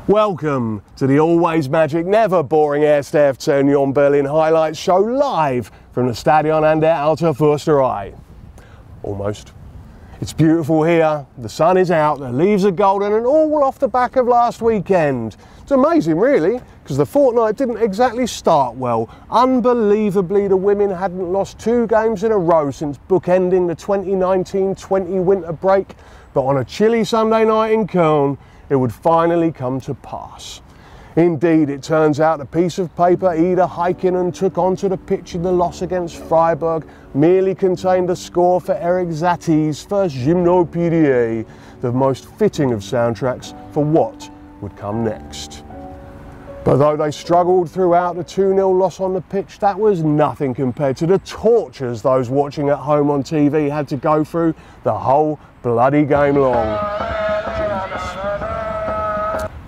Welcome to the always magic, never boring Erste FC Union Berlin highlights show live from the Stadion an der Alten Försterei. Almost. It's beautiful here, the sun is out, the leaves are golden and all off the back of last weekend. It's amazing really, because the fortnight didn't exactly start well. Unbelievably, the women hadn't lost 2 games in a row since bookending the 2019-20 winter break, but on a chilly Sunday night in Köln, it would finally come to pass. Indeed, it turns out the piece of paper Ida Heikkinen took onto the pitch in the loss against Freiburg merely contained the score for Erik Satie's first Gymnopédie, the most fitting of soundtracks for what would come next. But though they struggled throughout the 2-0 loss on the pitch, that was nothing compared to the tortures those watching at home on TV had to go through the whole bloody game long.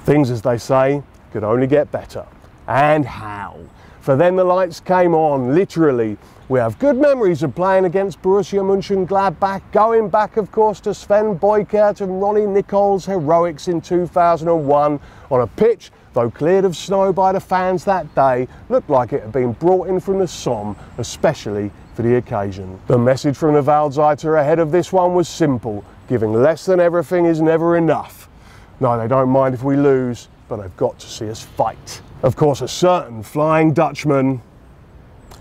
Things, as they say, could only get better. And how? For then the lights came on, literally. We have good memories of playing against Borussia Mönchengladbach, going back of course to Sven Bojkaert and Ronnie Nicole's heroics in 2001 on a pitch, though cleared of snow by the fans that day, looked like it had been brought in from the Somme, especially for the occasion. The message from the Waldseiter ahead of this one was simple: giving less than everything is never enough. No, they don't mind if we lose, but they've got to see us fight. Of course, a certain Flying Dutchman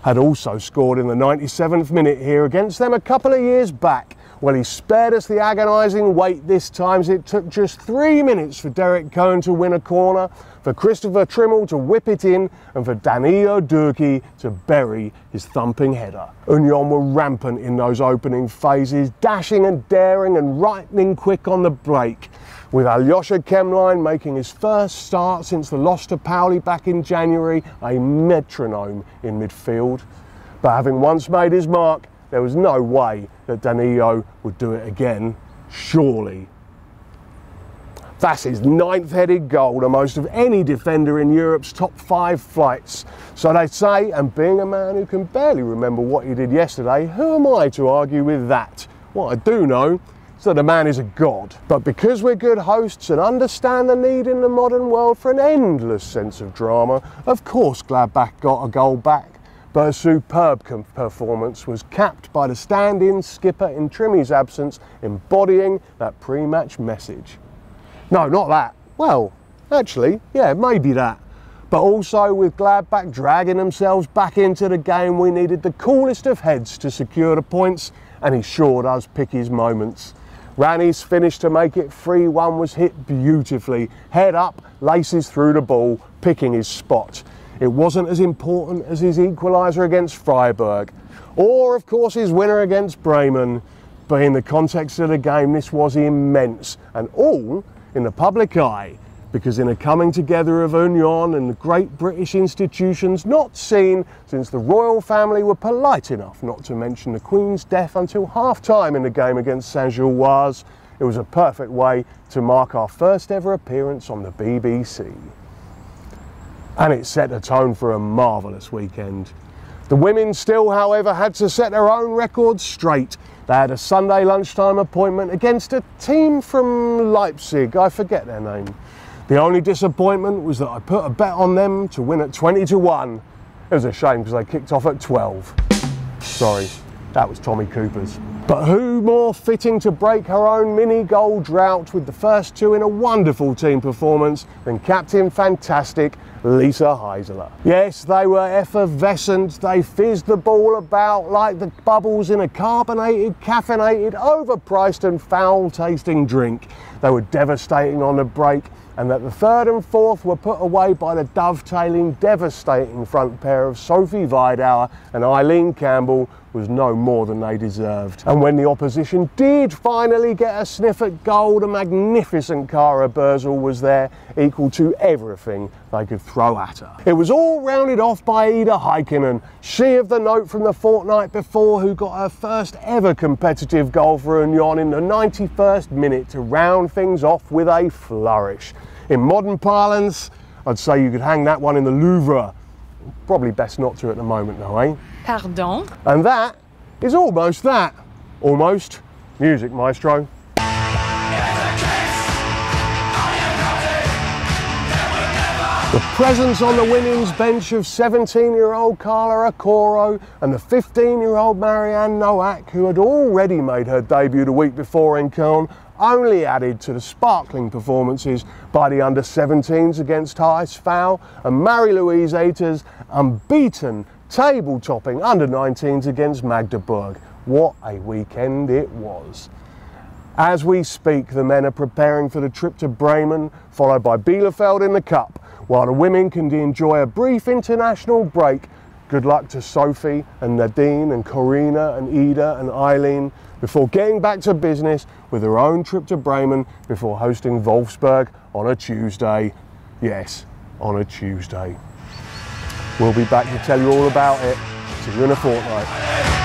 had also scored in the 97th minute here against them a couple of years back. Well, he spared us the agonising wait this time, as it took just 3 minutes for Derek Cohn to win a corner, for Christopher Trimmel to whip it in, and for Danilo Dürki to bury his thumping header. Union were rampant in those opening phases, dashing and daring and lightning quick on the break, with Aljosha Kemlein making his first start since the loss to Pauli back in January, a metronome in midfield. But having once made his mark, there was no way that Danilo would do it again, surely. That's his 9th headed goal, the most of any defender in Europe's top 5 flights. So they say, and being a man who can barely remember what he did yesterday, who am I to argue with that? What I do know is that the man is a god. But because we're good hosts and understand the need in the modern world for an endless sense of drama, of course Gladbach got a goal back. But a superb performance was capped by the stand-in skipper in Trimmy's absence, embodying that pre-match message. No, not that. Well, actually, yeah, maybe that. But also with Gladbach dragging themselves back into the game, we needed the coolest of heads to secure the points, and he sure does pick his moments. Rani's finish to make it 3-1 was hit beautifully. Head up, laces through the ball, picking his spot. It wasn't as important as his equaliser against Freiburg, or of course his winner against Bremen, but in the context of the game this was immense, and all in the public eye, because in a coming together of Union and the great British institutions not seen since the royal family were polite enough not to mention the Queen's death until half-time in the game against Saint-Gilloise, it was a perfect way to mark our first ever appearance on the BBC. And it set the tone for a marvellous weekend. The women still, however, had to set their own records straight. They had a Sunday lunchtime appointment against a team from Leipzig, I forget their name. The only disappointment was that I put a bet on them to win at 20-1. It was a shame because they kicked off at 12. Sorry, that was Tommy Cooper's. But who more fitting to break her own mini-goal drought with the first 2 in a wonderful team performance than Captain Fantastic Lisa Heisler. Yes, they were effervescent, they fizzed the ball about like the bubbles in a carbonated, caffeinated, overpriced and foul-tasting drink. They were devastating on the break, and that the 3rd and 4th were put away by the dovetailing, devastating front pair of Sophie Weidauer and Eileen Campbell was no more than they deserved. And when the opposition did finally get a sniff at goal, the magnificent Kara Börsel was there, equal to everything they could throw at her. It was all rounded off by Ida Heikkinen, she of the note from the fortnight before, who got her first ever competitive goal for Union in the 91st minute to round things off with a flourish. In modern parlance, I'd say you could hang that one in the Louvre. Probably best not to at the moment though, eh? Pardon? And that is almost that. Almost. Music, maestro. The presence on the women's bench of 17-year-old Carla Okoro and the 15-year-old Marianne Nowak, who had already made her debut the week before in Köln, only added to the sparkling performances by the under-17s against Thais Phao and Marie-Louise Ayter's unbeaten table-topping under-19s against Magdeburg. What a weekend it was. As we speak, the men are preparing for the trip to Bremen, followed by Bielefeld in the Cup, while the women can enjoy a brief international break. Good luck to Sophie and Nadine and Corina and Ida and Eileen before getting back to business with their own trip to Bremen before hosting Wolfsburg on a Tuesday. Yes, on a Tuesday. We'll be back to tell you all about it. See you in a fortnight.